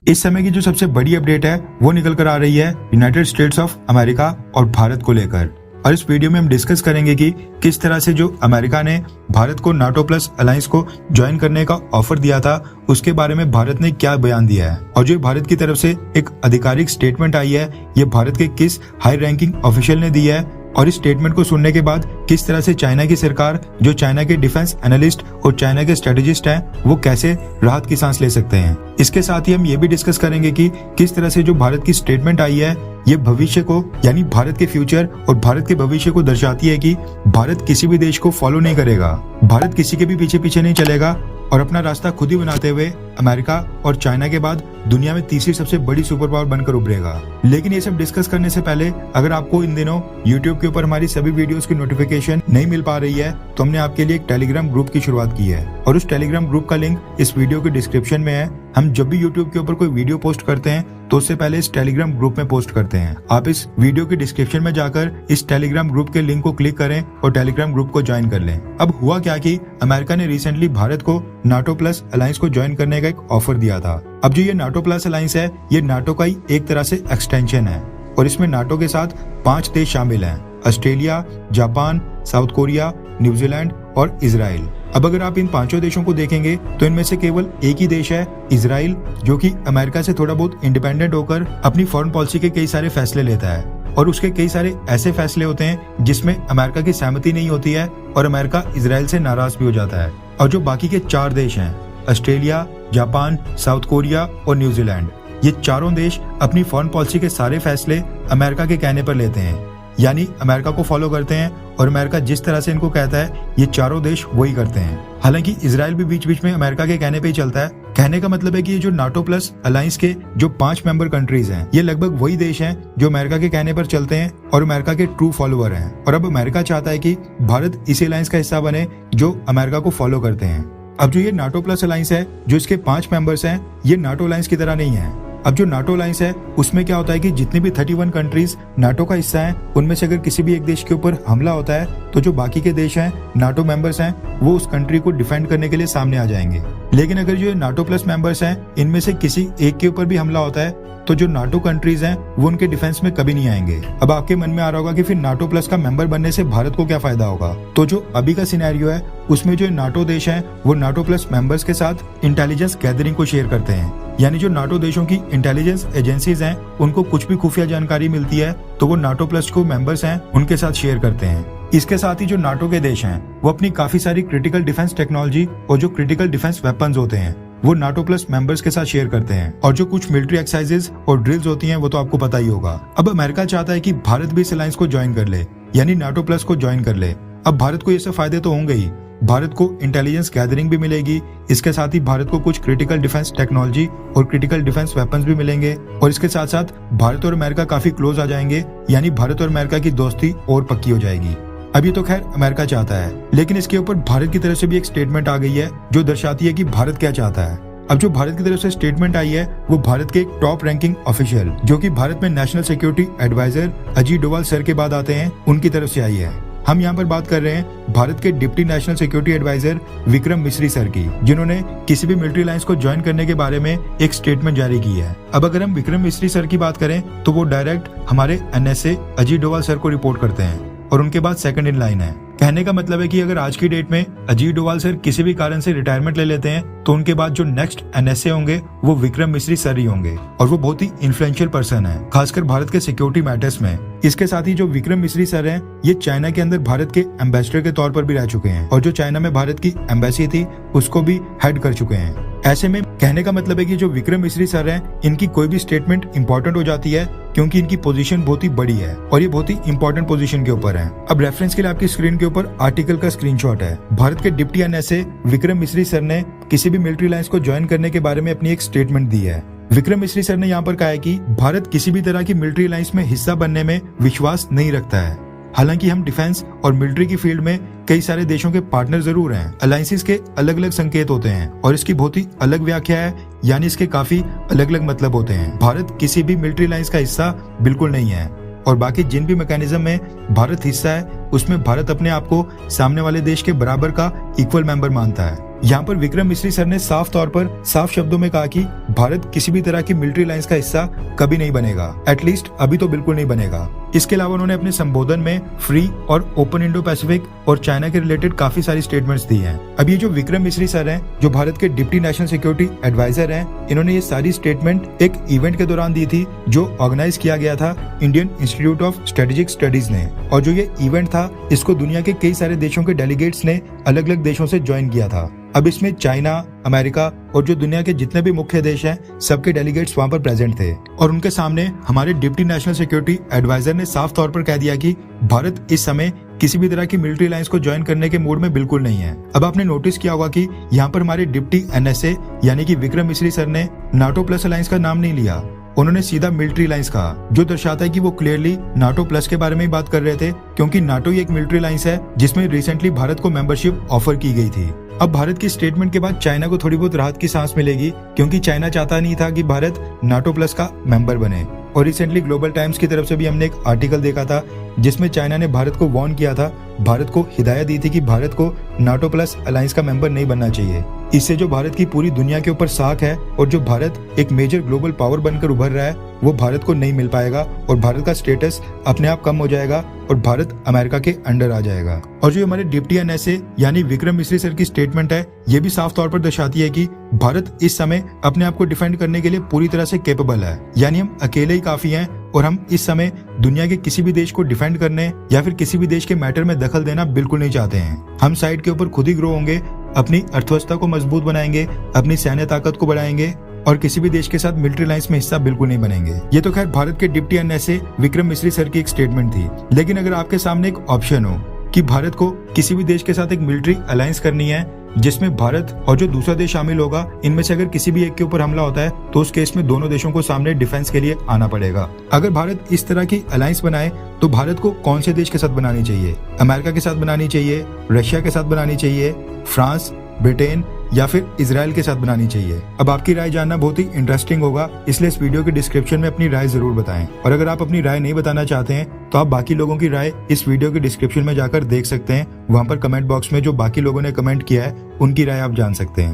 इस समय की जो सबसे बड़ी अपडेट है वो निकल कर आ रही है यूनाइटेड स्टेट्स ऑफ अमेरिका और भारत को लेकर। और इस वीडियो में हम डिस्कस करेंगे कि किस तरह से जो अमेरिका ने भारत को नाटो प्लस अलायंस को ज्वाइन करने का ऑफर दिया था उसके बारे में भारत ने क्या बयान दिया है, और जो भारत की तरफ से एक आधिकारिक स्टेटमेंट आई है ये भारत के किस हाई रैंकिंग ऑफिशियल ने दी है, और इस स्टेटमेंट को सुनने के बाद किस तरह से चाइना की सरकार, जो चाइना के डिफेंस एनालिस्ट और चाइना के स्ट्रेटेजिस्ट हैं, वो कैसे राहत की सांस ले सकते हैं। इसके साथ ही हम ये भी डिस्कस करेंगे कि किस तरह से जो भारत की स्टेटमेंट आई है ये भविष्य को, यानी भारत के फ्यूचर और भारत के भविष्य को दर्शाती है कि भारत किसी भी देश को फॉलो नहीं करेगा, भारत किसी के भी पीछे पीछे नहीं चलेगा और अपना रास्ता खुद ही बनाते हुए अमेरिका और चाइना के बाद दुनिया में तीसरी सबसे बड़ी सुपर पावर बनकर उभरेगा। लेकिन ये सब डिस्कस करने से पहले अगर आपको इन दिनों YouTube के ऊपर हमारी सभी वीडियोस की नोटिफिकेशन नहीं मिल पा रही है तो हमने आपके लिए एक टेलीग्राम ग्रुप की शुरुआत की है, और उस टेलीग्राम ग्रुप का लिंक इस वीडियो के डिस्क्रिप्शन में है। हम जब भी YouTube के ऊपर कोई वीडियो पोस्ट करते हैं तो उससे पहले इस टेलीग्राम ग्रुप में पोस्ट करते हैं। आप इस वीडियो के डिस्क्रिप्शन में जाकर इस टेलीग्राम ग्रुप के लिंक को क्लिक करें और टेलीग्राम ग्रुप को ज्वाइन कर लें। अब हुआ क्या कि अमेरिका ने रिसेंटली भारत को नाटो प्लस अलायंस को ज्वाइन करने का एक ऑफर दिया था। अब जो ये नाटो प्लस अलायंस है ये नाटो का ही एक तरह से एक्सटेंशन है, और इसमें नाटो के साथ 5 देश शामिल हैं: Australia, Japan, south Korea, New Zealand और इजराइल। अब अगर आप इन 5 देशों को देखेंगे तो इनमें से केवल एक ही देश है इजराइल, जो कि अमेरिका से थोड़ा बहुत इंडिपेंडेंट होकर अपनी फॉरेन पॉलिसी के कई सारे फैसले लेता है, और उसके कई सारे ऐसे फैसले होते हैं जिसमें अमेरिका की सहमति नहीं होती है और अमेरिका इजराइल से नाराज भी हो जाता है। और जो बाकी के 4 देश हैं, ऑस्ट्रेलिया, जापान, साउथ कोरिया और न्यूजीलैंड, ये चारों देश अपनी फॉरेन पॉलिसी के सारे फैसले अमेरिका के कहने पर लेते हैं, यानी अमेरिका को फॉलो करते हैं, और अमेरिका जिस तरह से इनको कहता है ये चारों देश वही करते हैं। हालांकि इजराइल भी बीच बीच में अमेरिका के कहने पे ही चलता है। कहने का मतलब है कि ये जो नाटो प्लस अलायंस के जो 5 मेंबर कंट्रीज हैं ये लगभग वही देश हैं जो अमेरिका के कहने पर चलते हैं और अमेरिका के ट्रू फॉलोअर हैं, और अब अमेरिका चाहता है कि भारत इसी अलायंस का हिस्सा बने जो अमेरिका को फॉलो करते हैं। अब जो ये नाटो प्लस अलायंस है, जो इसके 5 मेंबर्स हैं, ये नाटो अलायंस की तरह नहीं है। अब जो नाटो अलायंस है उसमें क्या होता है कि जितनी भी 31 कंट्रीज नाटो का हिस्सा हैं उनमें से अगर किसी भी एक देश के ऊपर हमला होता है तो जो बाकी के देश हैं, नाटो मेंबर्स हैं, वो उस कंट्री को डिफेंड करने के लिए सामने आ जाएंगे। लेकिन अगर जो नाटो प्लस मेंबर्स हैं इनमें से किसी एक के ऊपर भी हमला होता है तो जो नाटो कंट्रीज हैं वो उनके डिफेंस में कभी नहीं आएंगे। अब आपके मन में आ रहा होगा कि फिर नाटो प्लस का मेंबर बनने से भारत को क्या फायदा होगा। तो जो अभी का सिनेरियो है उसमें जो नाटो देश हैं वो नाटो प्लस मेंबर्स के साथ इंटेलिजेंस गैदरिंग को शेयर करते हैं, यानी जो नाटो देशों की इंटेलिजेंस एजेंसीज हैं उनको कुछ भी खुफिया जानकारी मिलती है तो वो नाटो प्लस को मेंबर्स हैं उनके साथ शेयर करते हैं। इसके साथ ही जो नाटो के देश हैं वो अपनी काफी सारी क्रिटिकल डिफेंस टेक्नोलॉजी और जो क्रिटिकल डिफेंस वेपन्स होते हैं वो नाटो प्लस मेंबर्स के साथ शेयर करते हैं, और जो कुछ मिलिट्री एक्सरसाइजेज और ड्रिल्स होती हैं वो तो आपको पता ही होगा। अब अमेरिका चाहता है कि भारत भी इस अलायंस को ज्वाइन कर ले, यानी नाटो प्लस को ज्वाइन कर ले। अब भारत को ये सब फायदे तो होंगे ही, भारत को इंटेलिजेंस गैदरिंग भी मिलेगी, इसके साथ ही भारत को कुछ क्रिटिकल डिफेंस टेक्नोलॉजी और क्रिटिकल डिफेंस वेपन्स भी मिलेंगे, और इसके साथ साथ भारत और अमेरिका काफी क्लोज आ जाएंगे, यानी भारत और अमेरिका की दोस्ती और पक्की हो जाएगी। अभी तो खैर अमेरिका चाहता है, लेकिन इसके ऊपर भारत की तरफ से भी एक स्टेटमेंट आ गई है जो दर्शाती है कि भारत क्या चाहता है। अब जो भारत की तरफ से स्टेटमेंट आई है वो भारत के एक टॉप रैंकिंग ऑफिशियल, जो कि भारत में national security advisor Ajit Doval sir के बाद आते हैं, उनकी तरफ से आई है। हम यहाँ पर बात कर रहे हैं भारत के deputy national security advisor Vikram Misri sir की, जिन्होंने किसी भी मिलिट्री अलायंस को ज्वाइन करने के बारे में एक स्टेटमेंट जारी की है। अब अगर हम विक्रम मिस्री सर की बात करें तो वो डायरेक्ट हमारे NSA अजीत डोवाल सर को रिपोर्ट करते हैं और उनके बाद सेकंड इन लाइन है। कहने का मतलब है कि अगर आज की डेट में अजीत डोवाल सर किसी भी कारण से रिटायरमेंट ले लेते हैं तो उनके बाद जो नेक्स्ट NSA होंगे वो विक्रम मिस्री सर ही होंगे, और वो बहुत ही इन्फ्लुएंशियल पर्सन है खासकर भारत के सिक्योरिटी मैटर्स में। इसके साथ ही जो विक्रम मिस्री सर हैं ये चाइना के अंदर भारत के एम्बेसडर के तौर पर भी रह चुके हैं, और जो चाइना में भारत की एम्बेसी थी उसको भी हेड कर चुके हैं। ऐसे में कहने का मतलब है कि जो विक्रम मिस्री सर हैं इनकी कोई भी स्टेटमेंट इंपॉर्टेंट हो जाती है क्योंकि इनकी पोजीशन बहुत ही बड़ी है और ये बहुत ही इंपॉर्टेंट पोजीशन के ऊपर है। अब रेफरेंस के लिए आपकी स्क्रीन के ऊपर आर्टिकल का स्क्रीनशॉट है। भारत के deputy NSA Vikram Misri sir ने किसी भी मिलिट्री अलायंस को ज्वाइन करने के बारे में अपनी एक स्टेटमेंट दी है। विक्रम मिस्री सर ने यहाँ पर कहा है कि भारत किसी भी तरह की मिलिट्री अलायंस में हिस्सा बनने में विश्वास नहीं रखता है। हालांकि हम डिफेंस और मिलिट्री की फील्ड में कई सारे देशों के पार्टनर जरूर हैं। अलायंसेस के अलग अलग संकेत होते हैं और इसकी बहुत ही अलग व्याख्या है, यानी इसके काफी अलग अलग मतलब होते हैं। भारत किसी भी मिलिट्री अलायंस का हिस्सा बिल्कुल नहीं है, और बाकी जिन भी मैकेनिज्म में भारत हिस्सा है उसमें भारत अपने आप को सामने वाले देश के बराबर का इक्वल मेंबर मानता है। यहाँ पर विक्रम मिश्री सर ने साफ तौर पर साफ शब्दों में कहा कि भारत किसी भी तरह की मिलिट्री अलायंस का हिस्सा कभी नहीं बनेगा, एटलीस्ट अभी तो बिल्कुल नहीं बनेगा। इसके अलावा उन्होंने अपने संबोधन में फ्री और ओपन इंडो पैसिफिक और चाइना के रिलेटेड काफी सारी स्टेटमेंट्स दी हैं। अब ये जो विक्रम मिश्री सर हैं, जो भारत के डिप्टी नेशनल सिक्योरिटी एडवाइजर हैं, इन्होंने ये सारी स्टेटमेंट एक इवेंट के दौरान दी थी जो ऑर्गेनाइज किया गया था Indian institute of strategic studies ने। और जो ये इवेंट था, इसको दुनिया के कई सारे देशों के डेलीगेट्स ने अलग अलग देशों से ज्वाइन किया था। अब इसमें चाइना, अमेरिका और जो दुनिया के जितने भी मुख्य देश हैं, सबके डेलीगेट्स वहां पर प्रेजेंट थे। और उनके सामने हमारे डिप्टी नेशनल सिक्योरिटी एडवाइजर ने साफ तौर पर कह दिया कि भारत इस समय किसी भी तरह की मिलिट्री अलायंस को ज्वाइन करने के मूड में बिल्कुल नहीं है। अब आपने नोटिस किया होगा कि यहाँ पर हमारे डिप्टी NSA यानी कि विक्रम मिश्री सर ने नाटो प्लस अलायंस का नाम नहीं लिया, उन्होंने सीधा मिलिट्री अलायंस कहा, जो दर्शाता है कि वो क्लियरली नाटो प्लस के बारे में ही बात कर रहे थे, क्योंकि नाटो ही एक मिलिट्री अलायंस है जिसमें रिसेंटली भारत को मेंबरशिप ऑफर की गई थी। अब भारत की स्टेटमेंट के बाद चाइना को थोड़ी बहुत राहत की सांस मिलेगी, क्योंकि चाइना चाहता नहीं था कि भारत नाटो प्लस का मेंबर बने। और रिसेंटली ग्लोबल टाइम्स की तरफ से भी हमने एक आर्टिकल देखा था जिसमें चाइना ने भारत को वार्न किया था, भारत को हिदायत दी थी कि भारत को नाटो प्लस अलायंस का मेंबर नहीं बनना चाहिए। इससे जो भारत की पूरी दुनिया के ऊपर साख है और जो भारत एक मेजर ग्लोबल पावर बनकर उभर रहा है, वो भारत को नहीं मिल पाएगा और भारत का स्टेटस अपने आप कम हो जाएगा और भारत अमेरिका के अंडर आ जाएगा। और जो हमारे डिप्टी NSA यानी विक्रम मिश्री सर की स्टेटमेंट है, ये भी साफ तौर पर दर्शाती है कि भारत इस समय अपने आप को डिफेंड करने के लिए पूरी तरह से कैपेबल है, यानी हम अकेले ही काफी हैं और हम इस समय दुनिया के किसी भी देश को डिफेंड करने या फिर किसी भी देश के मैटर में दखल देना बिल्कुल नहीं चाहते हैं। हम साइड के ऊपर खुद ही ग्रो होंगे, अपनी अर्थव्यवस्था को मजबूत बनाएंगे, अपनी सैन्य ताकत को बढ़ाएंगे और किसी भी देश के साथ मिलिट्री अलायंस में हिस्सा बिल्कुल नहीं बनेंगे। ये तो खैर भारत के डिप्टी NSA विक्रम मिश्री सर की एक स्टेटमेंट थी, लेकिन अगर आपके सामने एक ऑप्शन हो कि भारत को किसी भी देश के साथ एक मिलिट्री अलायंस करनी है जिसमें भारत और जो दूसरा देश शामिल होगा, इनमें से अगर किसी भी एक के ऊपर हमला होता है तो उस केस में दोनों देशों को सामने डिफेंस के लिए आना पड़ेगा। अगर भारत इस तरह की अलायंस बनाए तो भारत को कौन से देश के साथ बनानी चाहिए? अमेरिका के साथ बनानी चाहिए, रशिया के साथ बनानी चाहिए, फ्रांस, ब्रिटेन या फिर इजराइल के साथ बनानी चाहिए? अब आपकी राय जानना बहुत ही इंटरेस्टिंग होगा, इसलिए इस वीडियो के डिस्क्रिप्शन में अपनी राय जरूर बताएं। और अगर आप अपनी राय नहीं बताना चाहते हैं तो आप बाकी लोगों की राय इस वीडियो के डिस्क्रिप्शन में जाकर देख सकते हैं। वहां पर कमेंट बॉक्स में जो बाकी लोगों ने कमेंट किया है उनकी राय आप जान सकते हैं।